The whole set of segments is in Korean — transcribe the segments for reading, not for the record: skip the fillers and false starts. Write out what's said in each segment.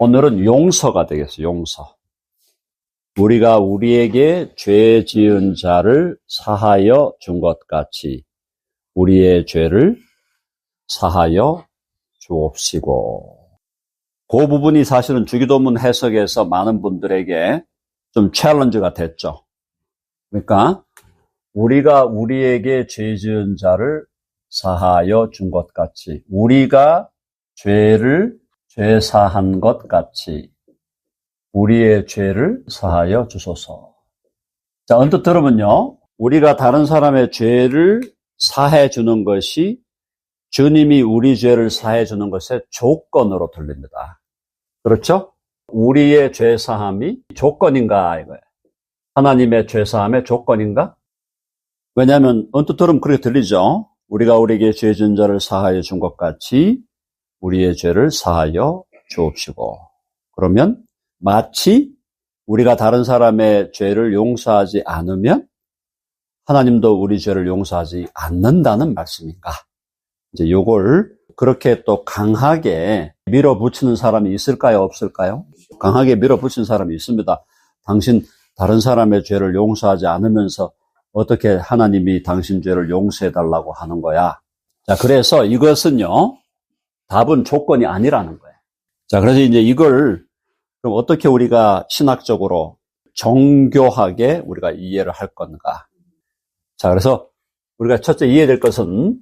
오늘은 용서가 되겠어요. 용서. 우리가 우리에게 죄 지은 자를 사하여 준 것 같이 우리의 죄를 사하여 주옵시고. 그 부분이 사실은 주기도문 해석에서 많은 분들에게 좀 챌린지가 됐죠. 그러니까 우리가 우리에게 죄 지은 자를 사하여 준 것 같이 우리가 죄를 죄사한 것 같이 우리의 죄를 사하여 주소서. 자, 언뜻 들으면요, 우리가 다른 사람의 죄를 사해 주는 것이 주님이 우리 죄를 사해 주는 것의 조건으로 들립니다. 그렇죠? 우리의 죄 사함이 조건인가 이거예요. 하나님의 죄 사함의 조건인가? 왜냐하면 언뜻 들으면 그렇게 들리죠. 우리가 우리에게 죄 지은 자를 사하여 준 것 같이 우리의 죄를 사하여 주옵시고. 그러면 마치 우리가 다른 사람의 죄를 용서하지 않으면 하나님도 우리 죄를 용서하지 않는다는 말씀인가? 이제 요걸 그렇게 또 강하게 밀어붙이는 사람이 있을까요? 없을까요? 강하게 밀어붙이는 사람이 있습니다. 당신 다른 사람의 죄를 용서하지 않으면서 어떻게 하나님이 당신 죄를 용서해달라고 하는 거야? 자, 그래서 이것은요, 답은 조건이 아니라는 거예요. 자, 그래서 이제 이걸 그럼 어떻게 우리가 신학적으로 정교하게 우리가 이해를 할 건가? 자, 그래서 우리가 첫째 이해될 것은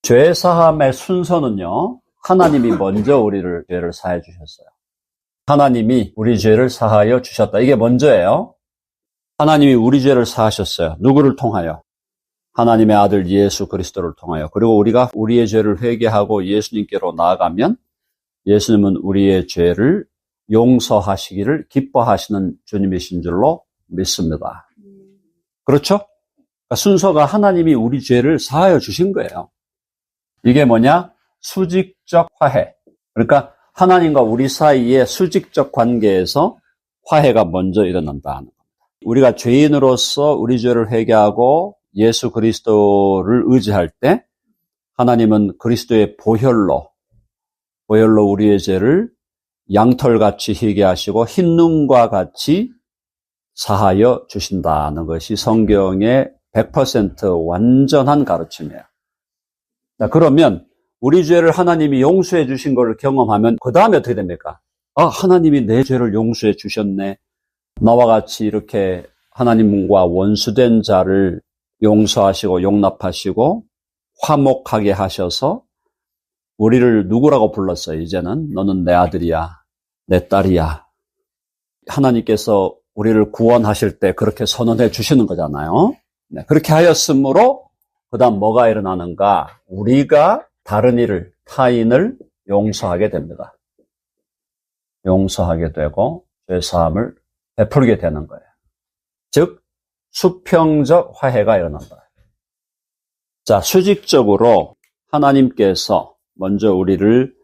죄 사함의 순서는요, 하나님이 먼저 우리를 죄를 사해 주셨어요. 하나님이 우리 죄를 사하여 주셨다. 이게 먼저예요. 하나님이 우리 죄를 사하셨어요. 누구를 통하여? 하나님의 아들 예수 그리스도를 통하여. 그리고 우리가 우리의 죄를 회개하고 예수님께로 나아가면 예수님은 우리의 죄를 용서하시기를 기뻐하시는 주님이신 줄로 믿습니다. 그렇죠? 그러니까 순서가 하나님이 우리 죄를 사하여 주신 거예요. 이게 뭐냐? 수직적 화해. 그러니까 하나님과 우리 사이의 수직적 관계에서 화해가 먼저 일어난다는 겁니다. 우리가 죄인으로서 우리 죄를 회개하고 예수 그리스도를 의지할 때 하나님은 그리스도의 보혈로 우리의 죄를 양털같이 희게 하시고 흰 눈과 같이 사하여 주신다는 것이 성경의 100% 완전한 가르침이에요. 자, 그러면 우리 죄를 하나님이 용서해 주신 걸 경험하면 그 다음에 어떻게 됩니까? 아, 하나님이 내 죄를 용서해 주셨네. 나와 같이 이렇게 하나님과 원수된 자를 용서하시고 용납하시고 화목하게 하셔서 우리를 누구라고 불렀어요? 이제는 너는 내 아들이야, 내 딸이야. 하나님께서 우리를 구원하실 때 그렇게 선언해 주시는 거잖아요. 네, 그렇게 하였으므로 그 다음 뭐가 일어나는가? 우리가 다른 일을, 타인을 용서하게 됩니다. 용서하게 되고 죄사함을 베풀게 되는 거예요. 즉 수평적 화해가 일어난다. 자, 수직적으로 하나님께서 먼저 우리를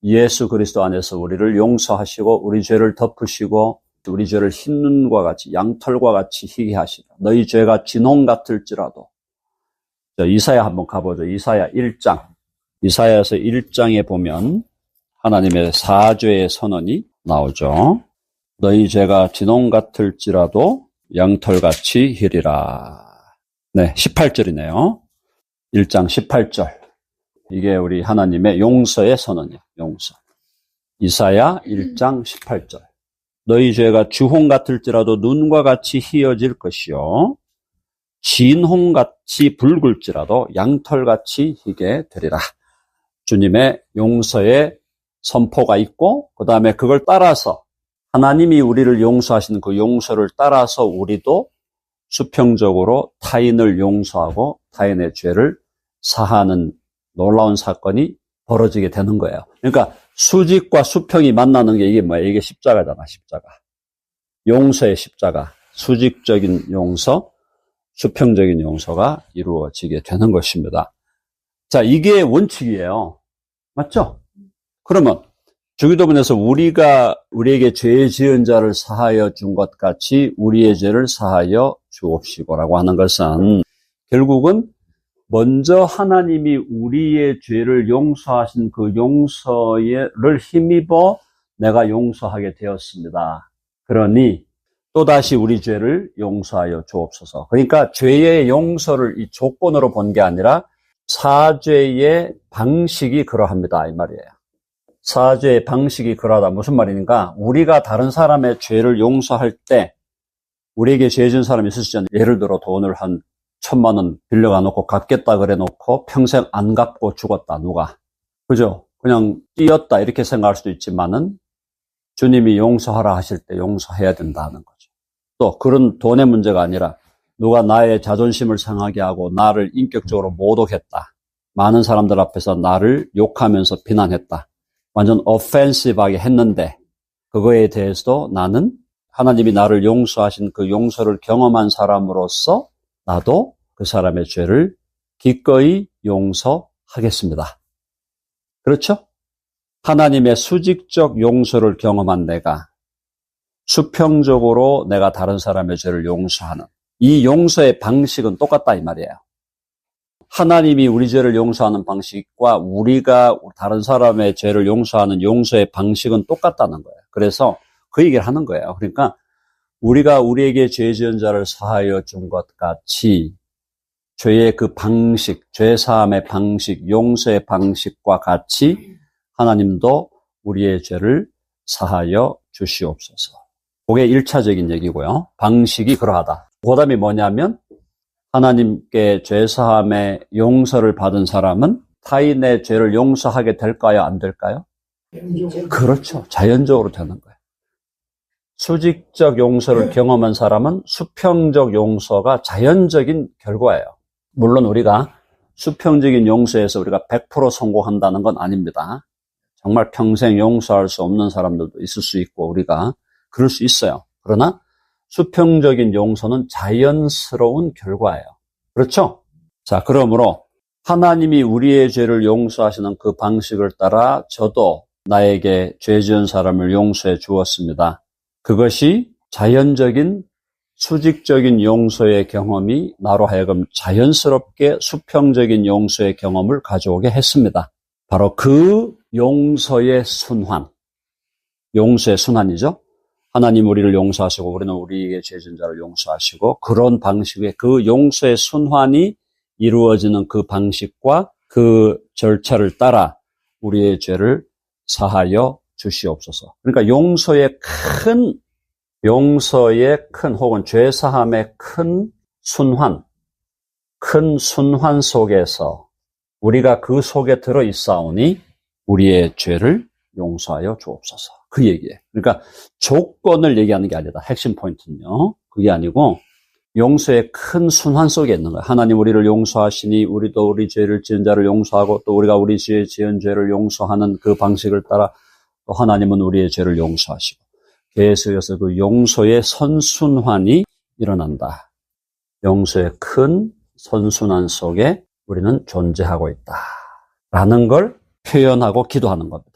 예수 그리스도 안에서 우리를 용서하시고 우리 죄를 덮으시고 우리 죄를 흰 눈과 같이 양털과 같이 희게 하시라. 너희 죄가 진홍 같을지라도. 자, 이사야 한번 가보죠. 이사야 1장. 이사야서 1장에 보면 하나님의 사죄의 선언이 나오죠. 너희 죄가 진홍 같을지라도 양털같이 희리라. 네, 18절이네요. 1장 18절. 이게 우리 하나님의 용서의 선언이에요. 용서. 이사야 1장 18절. 너희 죄가 주홍 같을지라도 눈과 같이 희어질 것이요 진홍같이 붉을지라도 양털같이 희게 되리라. 주님의 용서의 선포가 있고 그 다음에 그걸 따라서 하나님이 우리를 용서하시는 그 용서를 따라서 우리도 수평적으로 타인을 용서하고 타인의 죄를 사하는 놀라운 사건이 벌어지게 되는 거예요. 그러니까 수직과 수평이 만나는 게 이게 뭐예요? 이게 십자가잖아, 십자가. 용서의 십자가. 수직적인 용서, 수평적인 용서가 이루어지게 되는 것입니다. 자, 이게 원칙이에요. 맞죠? 그러면 주기도문에서 우리가 우리에게 죄 지은 자를 사하여 준 것 같이 우리의 죄를 사하여 주옵시고라고 하는 것은 결국은 먼저 하나님이 우리의 죄를 용서하신 그 용서를 힘입어 내가 용서하게 되었습니다. 그러니 또다시 우리 죄를 용서하여 주옵소서. 그러니까 죄의 용서를 이 조건으로 본 게 아니라 사죄의 방식이 그러합니다. 이 말이에요. 사죄의 방식이 그러하다. 무슨 말입니까? 우리가 다른 사람의 죄를 용서할 때 우리에게 죄 지은 사람이 있을 수 있잖아요. 예를 들어 돈을 한 1,000만 원 빌려가 놓고 갚겠다 그래 놓고 평생 안 갚고 죽었다. 누가? 그죠? 그냥 뛰었다 이렇게 생각할 수도 있지만은 주님이 용서하라 하실 때 용서해야 된다는 거죠. 또 그런 돈의 문제가 아니라 누가 나의 자존심을 상하게 하고 나를 인격적으로 모독했다. 많은 사람들 앞에서 나를 욕하면서 비난했다. 완전 offensive하게 했는데 그거에 대해서도 나는 하나님이 나를 용서하신 그 용서를 경험한 사람으로서 나도 그 사람의 죄를 기꺼이 용서하겠습니다. 그렇죠? 하나님의 수직적 용서를 경험한 내가 수평적으로 내가 다른 사람의 죄를 용서하는 이 용서의 방식은 똑같다 이 말이에요. 하나님이 우리 죄를 용서하는 방식과 우리가 다른 사람의 죄를 용서하는 용서의 방식은 똑같다는 거예요. 그래서 그 얘기를 하는 거예요. 그러니까 우리가 우리에게 죄 지은 자를 사하여 준 것 같이 죄의 그 방식, 죄 사함의 방식, 용서의 방식과 같이 하나님도 우리의 죄를 사하여 주시옵소서. 그게 1차적인 얘기고요. 방식이 그러하다. 그 다음이 뭐냐면 하나님께 죄 사함의 용서를 받은 사람은 타인의 죄를 용서하게 될까요? 안 될까요? 그렇죠. 자연적으로 되는 거예요. 수직적 용서를 경험한 사람은 수평적 용서가 자연적인 결과예요. 물론 우리가 수평적인 용서에서 우리가 100% 성공한다는 건 아닙니다. 정말 평생 용서할 수 없는 사람들도 있을 수 있고 우리가 그럴 수 있어요. 그러나 수평적인 용서는 자연스러운 결과예요. 그렇죠? 자, 그러므로 하나님이 우리의 죄를 용서하시는 그 방식을 따라 저도 나에게 죄 지은 사람을 용서해 주었습니다. 그것이 자연적인 수직적인 용서의 경험이 나로 하여금 자연스럽게 수평적인 용서의 경험을 가져오게 했습니다. 바로 그 용서의 순환, 용서의 순환이죠. 하나님 우리를 용서하시고 우리는 우리에게 죄 지은 자를 용서하시고 그런 방식의 그 용서의 순환이 이루어지는 그 방식과 그 절차를 따라 우리의 죄를 사하여 주시옵소서. 그러니까 용서의 큰 혹은 죄 사함의 큰 순환 속에서 우리가 그 속에 들어 있사오니 우리의 죄를 용서하여 주옵소서. 그 얘기예요. 그러니까 조건을 얘기하는 게 아니다. 핵심 포인트는요. 그게 아니고 용서의 큰 순환 속에 있는 거예요. 하나님 우리를 용서하시니 우리도 우리 죄를 지은 자를 용서하고 또 우리가 우리 죄 지은 죄를 용서하는 그 방식을 따라 또 하나님은 우리의 죄를 용서하시고 계속해서 그 용서의 선순환이 일어난다. 용서의 큰 선순환 속에 우리는 존재하고 있다라는 걸 표현하고 기도하는 겁니다.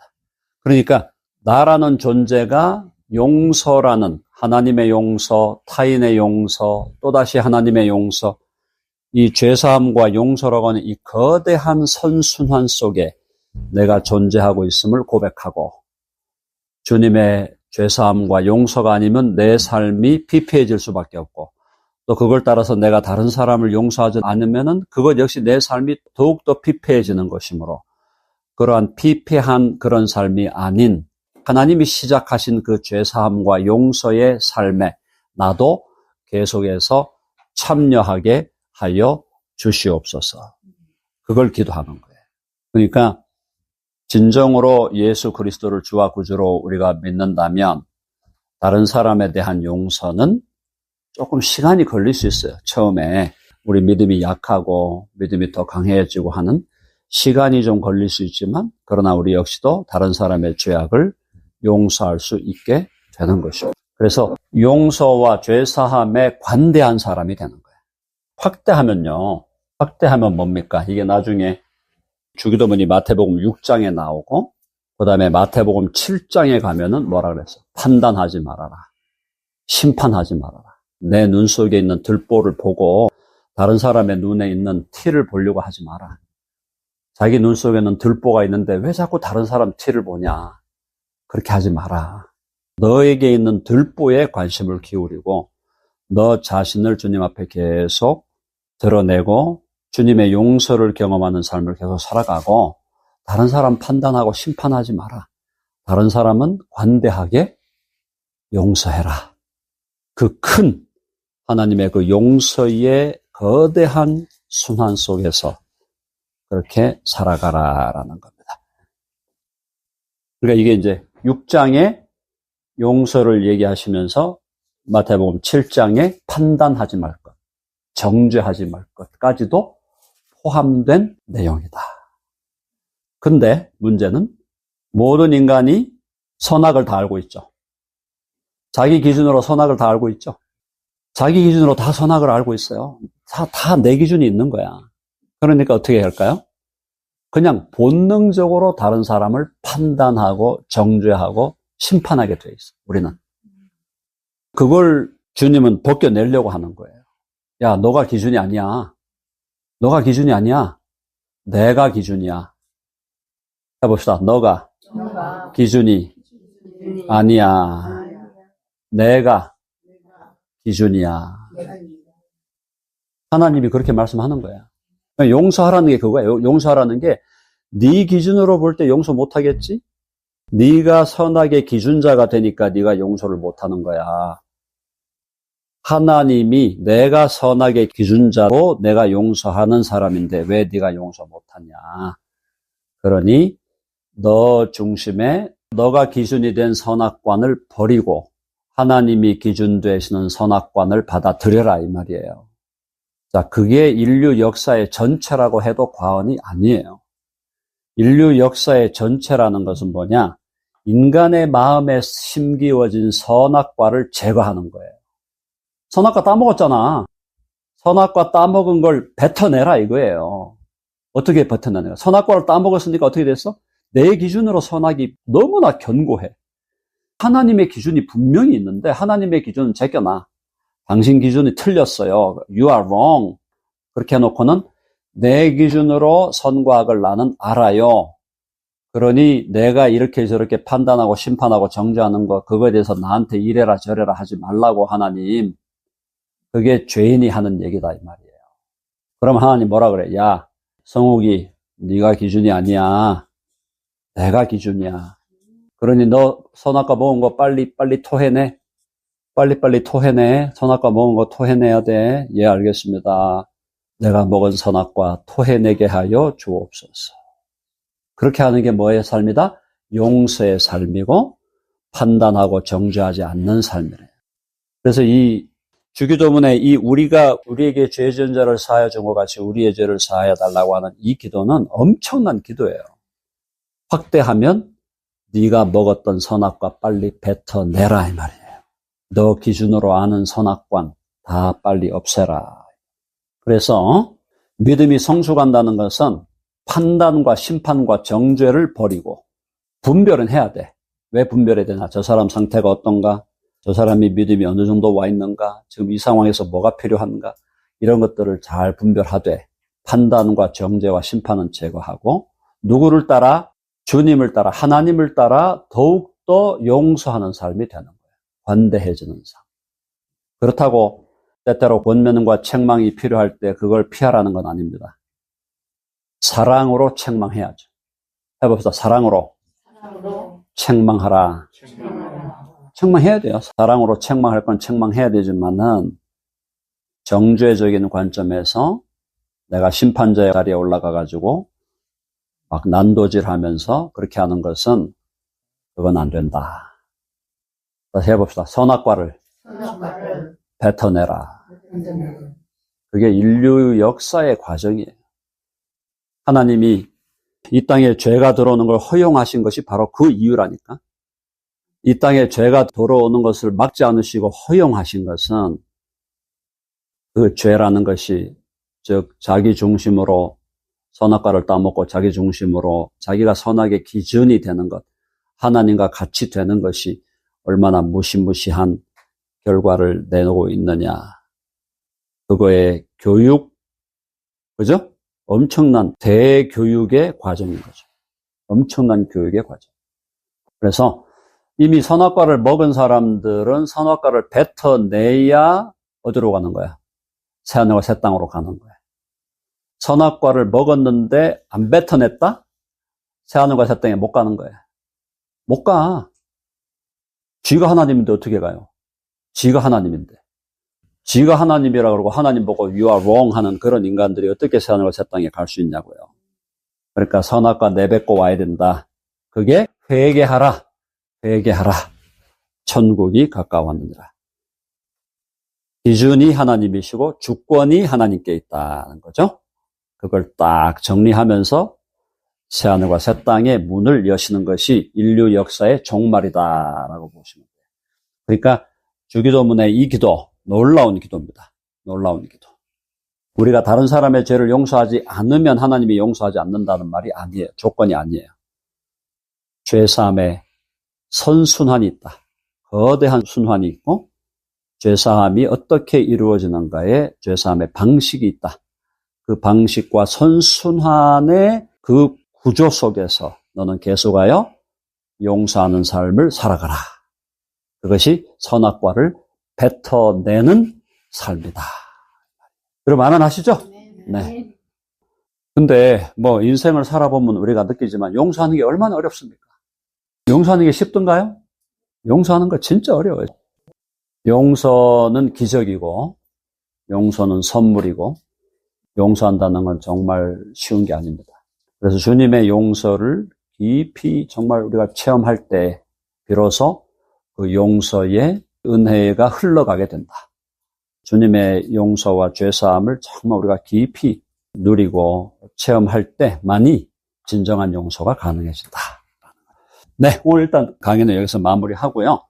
그러니까 나라는 존재가 용서라는 하나님의 용서, 타인의 용서, 또다시 하나님의 용서, 이 죄사함과 용서라고 하는 이 거대한 선순환 속에 내가 존재하고 있음을 고백하고 주님의 죄사함과 용서가 아니면 내 삶이 피폐해질 수밖에 없고 또 그걸 따라서 내가 다른 사람을 용서하지 않으면은 그것 역시 내 삶이 더욱더 피폐해지는 것이므로 그러한 피폐한 그런 삶이 아닌 하나님이 시작하신 그 죄사함과 용서의 삶에 나도 계속해서 참여하게 하여 주시옵소서. 그걸 기도하는 거예요. 그러니까 진정으로 예수 그리스도를 주와 구주로 우리가 믿는다면 다른 사람에 대한 용서는 조금 시간이 걸릴 수 있어요. 처음에 우리 믿음이 약하고 믿음이 더 강해지고 하는 시간이 좀 걸릴 수 있지만 그러나 우리 역시도 다른 사람의 죄악을 용서할 수 있게 되는 것이죠. 그래서 용서와 죄사함에 관대한 사람이 되는 거예요. 확대하면 뭡니까? 이게 나중에 주기도문이 마태복음 6장에 나오고 그 다음에 마태복음 7장에 가면은 뭐라 그랬어? 판단하지 말아라. 심판하지 말아라. 내 눈 속에 있는 들보를 보고 다른 사람의 눈에 있는 티를 보려고 하지 마라. 자기 눈 속에는 들보가 있는데 왜 자꾸 다른 사람 티를 보냐? 그렇게 하지 마라. 너에게 있는 들보에 관심을 기울이고 너 자신을 주님 앞에 계속 드러내고 주님의 용서를 경험하는 삶을 계속 살아가고 다른 사람 판단하고 심판하지 마라. 다른 사람은 관대하게 용서해라. 그 큰 하나님의 그 용서의 거대한 순환 속에서 그렇게 살아가라라는 겁니다. 그러니까 이게 이제 6장에 용서를 얘기하시면서 마태복음 7장에 판단하지 말 것, 정죄하지 말 것까지도 포함된 내용이다. 근데 문제는 모든 인간이 선악을 다 알고 있죠. 자기 기준으로 선악을 다 알고 있죠. 자기 기준으로 다 선악을 알고 있어요. 다 내 기준이 있는 거야. 그러니까 어떻게 할까요? 그냥 본능적으로 다른 사람을 판단하고 정죄하고 심판하게 돼 있어. 우리는. 그걸 주님은 벗겨내려고 하는 거예요. 야, 너가 기준이 아니야. 너가 기준이 아니야. 내가 기준이야. 해봅시다. 너가 기준이 아니야. 내가 기준이야. 하나님이 그렇게 말씀하는 거야. 용서하라는 게 그거예요. 용서하라는 게 네 기준으로 볼 때 용서 못하겠지? 네가 선악의 기준자가 되니까 네가 용서를 못하는 거야. 하나님이 내가 선악의 기준자로 내가 용서하는 사람인데 왜 네가 용서 못하냐. 그러니 너 중심에 너가 기준이 된 선악관을 버리고 하나님이 기준 되시는 선악관을 받아들여라 이 말이에요. 자, 그게 인류 역사의 전체라고 해도 과언이 아니에요. 인류 역사의 전체라는 것은 뭐냐? 인간의 마음에 심기워진 선악과를 제거하는 거예요. 선악과 따먹었잖아. 선악과 따먹은 걸 뱉어내라 이거예요. 어떻게 뱉어내냐? 선악과를 따먹었으니까 어떻게 됐어? 내 기준으로 선악이 너무나 견고해. 하나님의 기준이 분명히 있는데 하나님의 기준은 제껴놔. 당신 기준이 틀렸어요. You are wrong. 그렇게 해놓고는 내 기준으로 선과 악을 나는 알아요. 그러니 내가 이렇게 저렇게 판단하고 심판하고 정죄하는 거 그거에 대해서 나한테 이래라 저래라 하지 말라고 하나님. 그게 죄인이 하는 얘기다 이 말이에요. 그럼 하나님 뭐라 그래? 야, 성욱이 네가 기준이 아니야. 내가 기준이야. 그러니 너 선악과 먹은 거 빨리 토해내. 빨리 토해내. 선악과 먹은 거 토해내야 돼. 예, 알겠습니다. 내가 먹은 선악과 토해내게 하여 주옵소서. 그렇게 하는 게 뭐의 삶이다? 용서의 삶이고 판단하고 정죄하지 않는 삶이래요. 그래서 이 주기도문에 이 우리가 우리에게 죄 지은 자를 사하여 준 것 같이 우리의 죄를 사하여 달라고 하는 이 기도는 엄청난 기도예요. 확대하면 네가 먹었던 선악과 빨리 뱉어내라 이 말이에요. 너 기준으로 아는 선악관 다 빨리 없애라. 그래서 믿음이 성숙한다는 것은 판단과 심판과 정죄를 버리고 분별은 해야 돼. 왜 분별해야 되나? 저 사람 상태가 어떤가? 저 사람이 믿음이 어느 정도 와 있는가? 지금 이 상황에서 뭐가 필요한가? 이런 것들을 잘 분별하되 판단과 정죄와 심판은 제거하고 누구를 따라? 주님을 따라 하나님을 따라 더욱더 용서하는 삶이 되는 거예요. 관대해지는 삶. 그렇다고 때때로 권면과 책망이 필요할 때 그걸 피하라는 건 아닙니다. 사랑으로 책망해야죠. 해봅시다. 사랑으로 책망하라. 책망해야 돼요. 사랑으로 책망할 건 책망해야 되지만은 정죄적인 관점에서 내가 심판자의 자리에 올라가가지고 막 난도질하면서 그렇게 하는 것은 그건 안 된다. 다시 해봅시다. 선악과를 뱉어내라. 그게 인류 역사의 과정이에요. 하나님이 이 땅에 죄가 들어오는 걸 허용하신 것이 바로 그 이유라니까. 이 땅에 죄가 들어오는 것을 막지 않으시고 허용하신 것은 그 죄라는 것이 즉 자기 중심으로 선악과를 따먹고 자기 중심으로 자기가 선악의 기준이 되는 것, 하나님과 같이 되는 것이 얼마나 무시무시한 결과를 내놓고 있느냐. 그거의 교육, 그죠? 엄청난 대교육의 과정인 거죠. 엄청난 교육의 과정. 그래서 이미 선악과를 먹은 사람들은 선악과를 뱉어내야 어디로 가는 거야? 새하늘과 새 땅으로 가는 거야. 선악과를 먹었는데 안 뱉어냈다? 새하늘과 새 땅에 못 가는 거야. 못 가. 쥐가 하나님인데 어떻게 가요? 쥐가 하나님인데. 쥐가 하나님이라 그러고 하나님 보고 you are wrong 하는 그런 인간들이 어떻게 새하늘과 새 땅에 갈 수 있냐고요. 그러니까 선악과 내뱉고 와야 된다. 그게 회개하라. 회개하라. 천국이 가까웠느니라. 기준이 하나님이시고 주권이 하나님께 있다는 거죠. 그걸 딱 정리하면서 새하늘과 새 땅의 문을 여시는 것이 인류 역사의 종말이다라고 보시면 돼요. 그러니까 주기도문의 이 기도, 놀라운 기도입니다. 놀라운 기도. 우리가 다른 사람의 죄를 용서하지 않으면 하나님이 용서하지 않는다는 말이 아니에요. 조건이 아니에요. 죄사함에 선순환이 있다. 거대한 순환이 있고 죄사함이 어떻게 이루어지는가에 죄사함의 방식이 있다. 그 방식과 선순환의 그 구조 속에서 너는 계속하여 용서하는 삶을 살아가라. 그것이 선악과를 뱉어내는 삶이다. 여러분 아멘하시죠? 네. 근데 뭐 인생을 살아보면 우리가 느끼지만 용서하는 게 얼마나 어렵습니까? 용서하는 게 쉽던가요? 용서하는 거 진짜 어려워요. 용서는 기적이고 용서는 선물이고 용서한다는 건 정말 쉬운 게 아닙니다. 그래서 주님의 용서를 깊이 정말 우리가 체험할 때 비로소 그 용서의 은혜가 흘러가게 된다. 주님의 용서와 죄사함을 정말 우리가 깊이 누리고 체험할 때만이 진정한 용서가 가능해진다. 네, 오늘 일단 강의는 여기서 마무리하고요.